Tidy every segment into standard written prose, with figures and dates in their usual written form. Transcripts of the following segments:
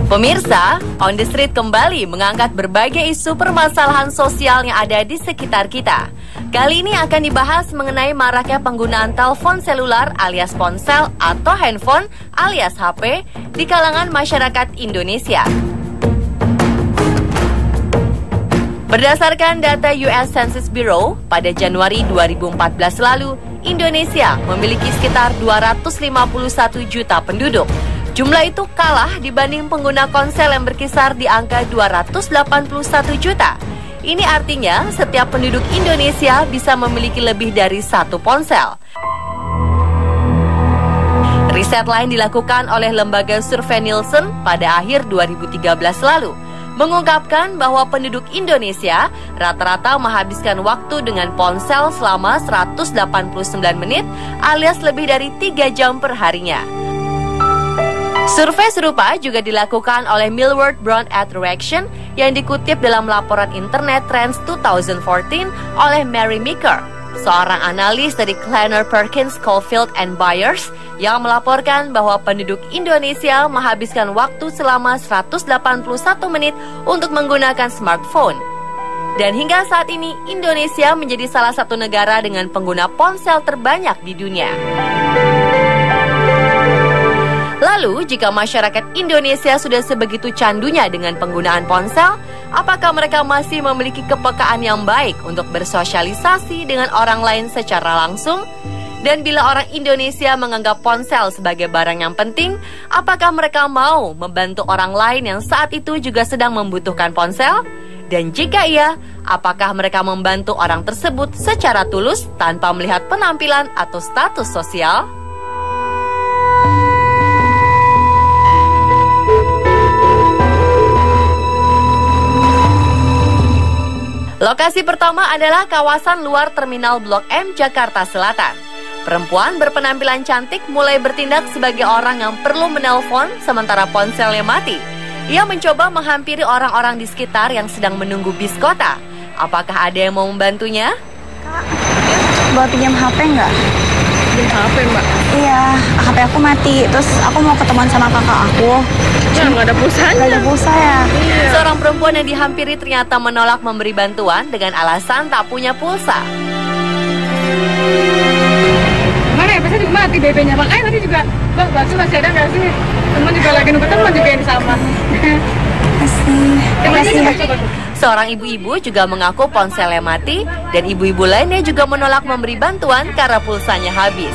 Pemirsa, On The Street kembali mengangkat berbagai isu permasalahan sosial yang ada di sekitar kita. Kali ini akan dibahas mengenai maraknya penggunaan telepon selular alias ponsel atau handphone alias HP di kalangan masyarakat Indonesia. Berdasarkan data US Census Bureau, pada Januari 2014 lalu, Indonesia memiliki sekitar 251 juta penduduk. Jumlah itu kalah dibanding pengguna ponsel yang berkisar di angka 281 juta. Ini artinya setiap penduduk Indonesia bisa memiliki lebih dari satu ponsel. Riset lain dilakukan oleh lembaga survei Nielsen pada akhir 2013 lalu, mengungkapkan bahwa penduduk Indonesia rata-rata menghabiskan waktu dengan ponsel selama 189 menit alias lebih dari 3 jam per harinya. Survei serupa juga dilakukan oleh Millward Brown Attraction yang dikutip dalam laporan Internet Trends 2014 oleh Mary Meeker, seorang analis dari Kleiner Perkins Caufield and Byers yang melaporkan bahwa penduduk Indonesia menghabiskan waktu selama 181 menit untuk menggunakan smartphone. Dan hingga saat ini, Indonesia menjadi salah satu negara dengan pengguna ponsel terbanyak di dunia. Lalu, jika masyarakat Indonesia sudah sebegitu candunya dengan penggunaan ponsel, apakah mereka masih memiliki kepekaan yang baik untuk bersosialisasi dengan orang lain secara langsung? Dan bila orang Indonesia menganggap ponsel sebagai barang yang penting, apakah mereka mau membantu orang lain yang saat itu juga sedang membutuhkan ponsel? Dan jika iya, apakah mereka membantu orang tersebut secara tulus tanpa melihat penampilan atau status sosial? Lokasi pertama adalah kawasan luar Terminal Blok M, Jakarta Selatan. Perempuan berpenampilan cantik mulai bertindak sebagai orang yang perlu menelpon sementara ponselnya mati. Ia mencoba menghampiri orang-orang di sekitar yang sedang menunggu bis kota. Apakah ada yang mau membantunya? Kak, boleh pinjam HP nggak? Pinjam HP, Mbak? Iya, HP aku mati. Terus aku mau ketemuan sama kakak aku. Ya, nggak ada pulsanya. Nggak ada pulsa ya? Iya. Seorang perempuan yang dihampiri ternyata menolak memberi bantuan dengan alasan tak punya pulsa. Mana ya, biasanya juga mati BB-nya. Makanya tadi juga, Bang, bakso masih ada nggak sih? Teman juga lagi nunggu teman juga yang sama. Makasih. Seorang ibu-ibu juga mengaku ponselnya mati dan ibu-ibu lainnya juga menolak memberi bantuan karena pulsanya habis.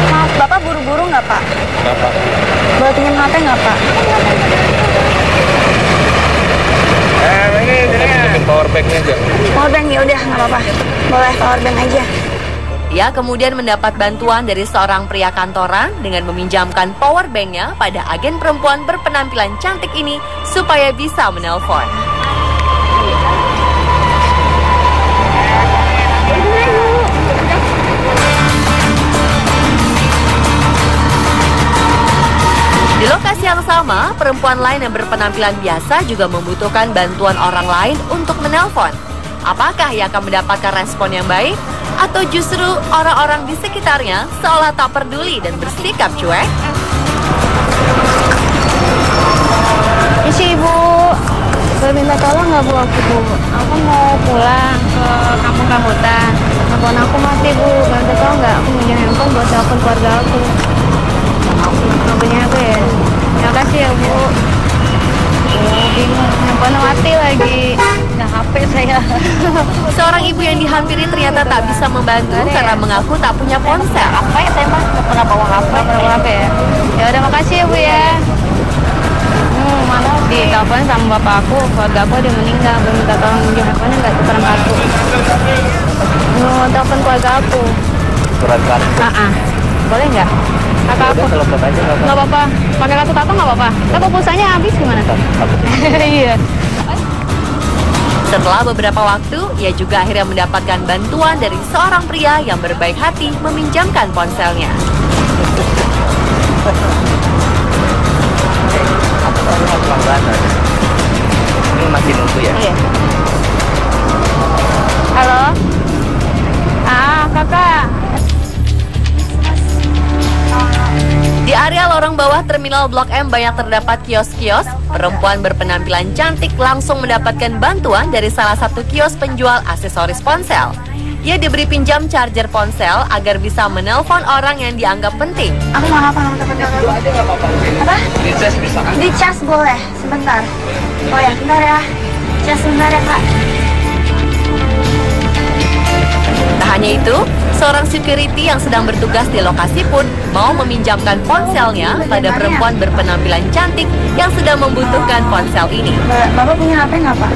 Maaf, Bapak buru-buru nggak, Pak? Kenapa? Boleh pinjam HP nggak, Pak? Ini powerbanknya aja. Powerbank ya udah nggak apa-apa. Boleh powerbank aja. Ia kemudian mendapat bantuan dari seorang pria kantoran dengan meminjamkan powerbanknya pada agen perempuan berpenampilan cantik ini supaya bisa menelpon. Di lokasi yang sama, perempuan lain yang berpenampilan biasa juga membutuhkan bantuan orang lain untuk menelpon. Apakah ia akan mendapatkan respon yang baik? Atau justru orang-orang di sekitarnya seolah tak peduli dan bersikap cuek? Isi Ibu, boleh minta tolong nggak Bu aku Bu? Aku mau pulang ke kampung rambutan. Handphone aku mati Bu, minta tolong nggak? Aku punya handphone buat telepon keluarga aku. Aku nggak punya HP ya. Terima kasih ya Bu. Bingung, handphone mati lagi. Nggak HP saya. Seorang ibu yang dihampiri ternyata tak bisa membantu karena mengaku tak punya ponsel. Apa ya saya mah nggak pernah bawa HP. Nggak pernah bawa HP ya. Ya udah makasih ya Bu ya. Mana ditelepon sama bapak aku, keluarga aku dia meninggal, belum minta tolong pinjam handphone nggak tukeran kartu. Mau telepon keluarga aku. Surat kartu. Boleh nggak? Kakak aku. Telepon aja Nggak apa-apa. Pakai kartu tato nggak apa-apa. Tapi pulsanya habis gimana? Iya. Setelah beberapa waktu, ia juga akhirnya mendapatkan bantuan dari seorang pria yang berbaik hati meminjamkan ponselnya. Ini masih nunggu ya? Iya. Halo? Kakak. Di area lorong bawah terminal Blok M banyak terdapat kios-kios. Perempuan berpenampilan cantik langsung mendapatkan bantuan dari salah satu kios penjual aksesoris ponsel. Ia diberi pinjam charger ponsel agar bisa menelpon orang yang dianggap penting. Aku mau apa nomor telepon kamu? Apa? Dicas bisa kan? Dicas boleh, sebentar. Oh ya, bentar ya. Cas sebentar ya, Kak. Tak hanya itu, seorang security yang sedang bertugas di lokasi pun mau meminjamkan ponselnya pada perempuan berpenampilan cantik yang sedang membutuhkan ponsel ini. Bapak punya HP nggak, Pak?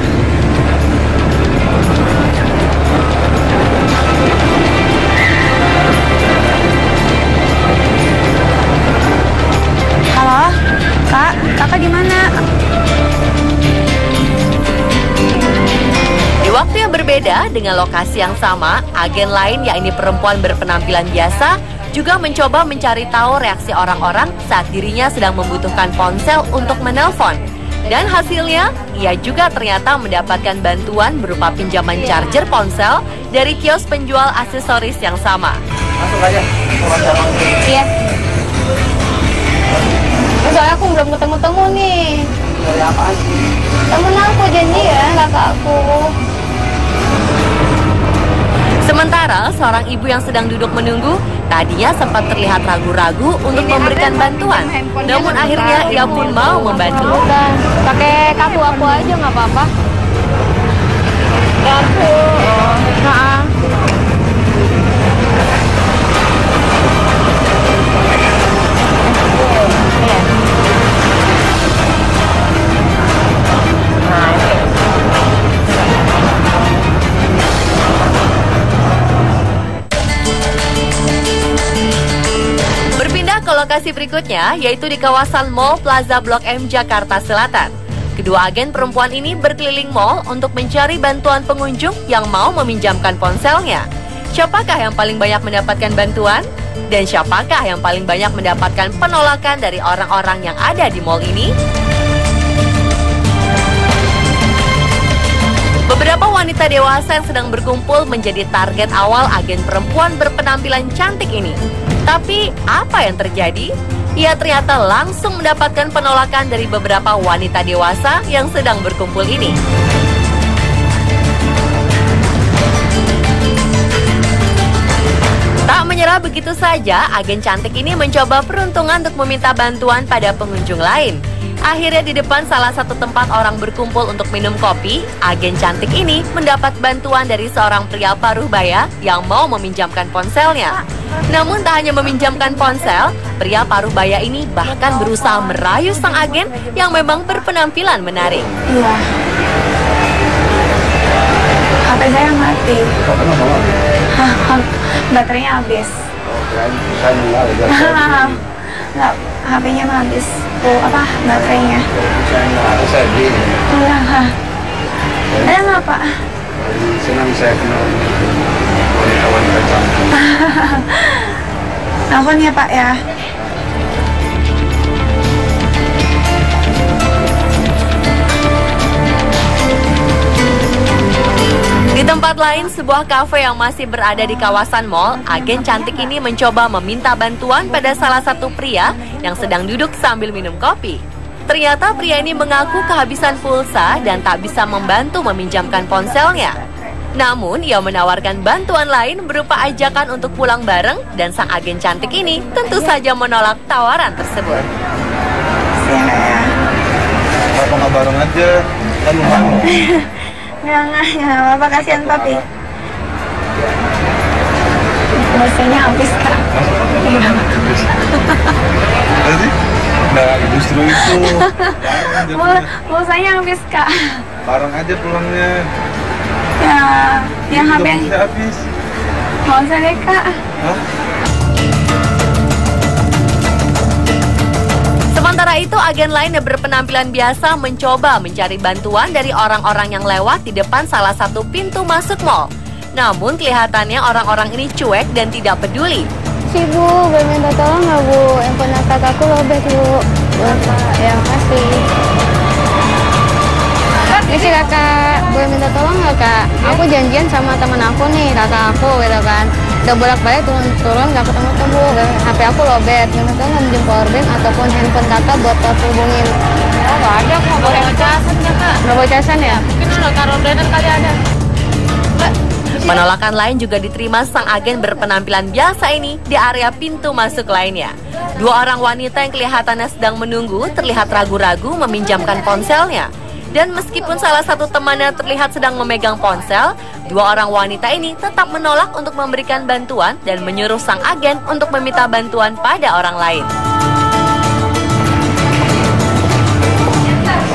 Halo, Kak. Kakak di mana? Di waktu yang berbeda dengan lokasi yang sama, agen lain yakni perempuan berpenampilan biasa juga mencoba mencari tahu reaksi orang-orang saat dirinya sedang membutuhkan ponsel untuk menelpon. Dan hasilnya, ia juga ternyata mendapatkan bantuan berupa pinjaman charger ponsel dari kios penjual aksesoris yang sama. Masuk aja. Iya. Soalnya aku belum ketemu-temu nih. Dari apaan? Temen aku janjian, kakak aku. Sementara seorang ibu yang sedang duduk menunggu tadinya sempat terlihat ragu-ragu untuk memberikan bantuan. Namun akhirnya ia pun mau membantu. Udah, pakai kartu aku aja nggak apa-apa. Kartu. Nah. Berpindah ke lokasi berikutnya, yaitu di kawasan Mall Plaza Blok M, Jakarta Selatan. Kedua agen perempuan ini berkeliling mall untuk mencari bantuan pengunjung yang mau meminjamkan ponselnya. Siapakah yang paling banyak mendapatkan bantuan? Dan siapakah yang paling banyak mendapatkan penolakan dari orang-orang yang ada di mall ini? Beberapa wanita dewasa yang sedang berkumpul menjadi target awal agen perempuan berpenampilan cantik ini. Tapi apa yang terjadi? Ia ternyata langsung mendapatkan penolakan dari beberapa wanita dewasa yang sedang berkumpul ini. Tak menyerah begitu saja, agen cantik ini mencoba peruntungan untuk meminta bantuan pada pengunjung lain. Akhirnya di depan salah satu tempat orang berkumpul untuk minum kopi, agen cantik ini mendapat bantuan dari seorang pria paruh baya yang mau meminjamkan ponselnya. Namun tak hanya meminjamkan ponsel, pria paruh baya ini bahkan berusaha merayu sang agen yang memang berpenampilan menarik. Iya. HP saya mati. Baterainya habis. Nggak, HP-nya habis. Baterainya. Iya. Ada nggak, Pak? Senang saya kenal wanita-wanita cantik. Telepon ya, Pak ya. Di tempat lain, sebuah kafe yang masih berada di kawasan mall, agen cantik ini mencoba meminta bantuan pada salah satu pria yang sedang duduk sambil minum kopi. Ternyata pria ini mengaku kehabisan pulsa dan tak bisa membantu meminjamkan ponselnya. Namun, ia menawarkan bantuan lain berupa ajakan untuk pulang bareng dan sang agen cantik ini tentu saja menolak tawaran tersebut. Siapa ya? Kenapa nggak bareng aja? Kan lumayan. Nggak apa-apa, kasihan papi. Pulsanya habis, Kak. Tadi? Nah, justru itu. Pulsanya habis, Kak. Bareng aja pulangnya. Ya, yang HP Udah habis. nggak usah deh, Kak. Hah? Sementara itu, agen lain yang berpenampilan biasa mencoba mencari bantuan dari orang-orang yang lewat di depan salah satu pintu masuk mall. Namun kelihatannya orang-orang ini cuek dan tidak peduli. Si Bu, boleh minta tolong nggak, Bu? Handphone kakakku lobet, Bu. Bapak, ya makasih. Ini sih kakak, boleh minta tolong nggak, Kak? Aku janjian sama temen aku nih, kakak aku gitu kan. Udah bolak-balik turun nggak ketemu-temu. HP aku lowbat, nggak tahu nggak minjem powerbank ataupun handphone kakak buat aku hubungin. Oh, nggak ada, kok boleh casan kakak. Nggak bawa casan ya? Mungkin udah taruh blender kali ada. Penolakan lain juga diterima sang agen berpenampilan biasa ini di area pintu masuk lainnya. Dua orang wanita yang kelihatannya sedang menunggu terlihat ragu-ragu meminjamkan ponselnya. Dan meskipun salah satu temannya terlihat sedang memegang ponsel, dua orang wanita ini tetap menolak untuk memberikan bantuan dan menyuruh sang agen untuk meminta bantuan pada orang lain.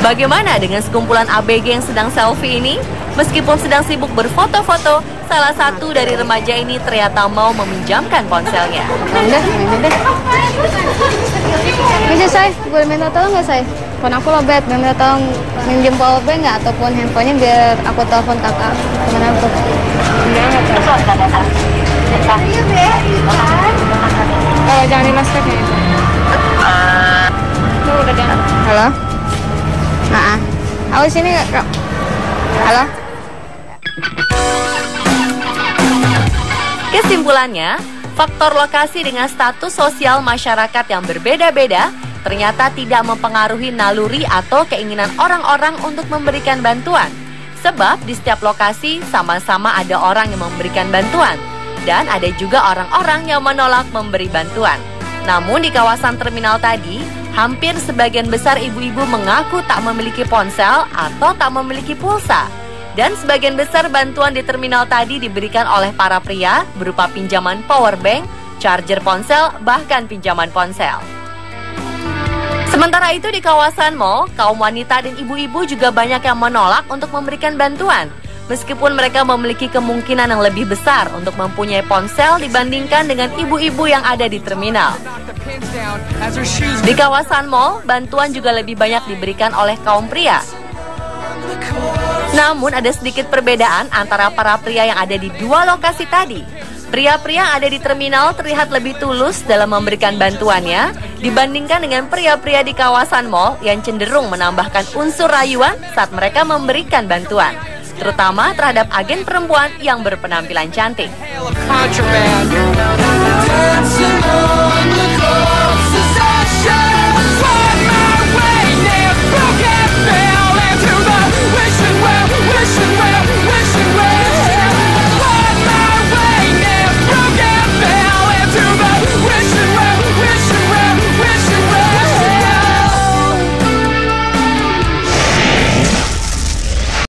Bagaimana dengan sekumpulan ABG yang sedang selfie ini? Meskipun sedang sibuk berfoto-foto, salah satu dari remaja ini ternyata mau meminjamkan ponselnya. Udah, ini deh. Bisa saya, boleh minta tolong nggak saya? Phone aku lowbat, minta tolong minjem powerbank nggak ataupun handphonenya biar aku telepon kakak teman aku. Oh, jangan di masker ya. Tuh, udah jangan. Halo? Aku sini kak. Halo? Kesimpulannya, faktor lokasi dengan status sosial masyarakat yang berbeda-beda ternyata tidak mempengaruhi naluri atau keinginan orang-orang untuk memberikan bantuan. Sebab di setiap lokasi sama-sama ada orang yang memberikan bantuan dan ada juga orang-orang yang menolak memberi bantuan. Namun di kawasan terminal tadi, hampir sebagian besar ibu-ibu mengaku tak memiliki ponsel atau tak memiliki pulsa. Dan sebagian besar bantuan di terminal tadi diberikan oleh para pria berupa pinjaman powerbank, charger ponsel, bahkan pinjaman ponsel. Sementara itu di kawasan mall, kaum wanita dan ibu-ibu juga banyak yang menolak untuk memberikan bantuan. Meskipun mereka memiliki kemungkinan yang lebih besar untuk mempunyai ponsel dibandingkan dengan ibu-ibu yang ada di terminal. Di kawasan mall, bantuan juga lebih banyak diberikan oleh kaum pria. Namun ada sedikit perbedaan antara para pria yang ada di dua lokasi tadi. Pria-pria yang ada di terminal terlihat lebih tulus dalam memberikan bantuannya dibandingkan dengan pria-pria di kawasan mall yang cenderung menambahkan unsur rayuan saat mereka memberikan bantuan, terutama terhadap agen perempuan yang berpenampilan cantik.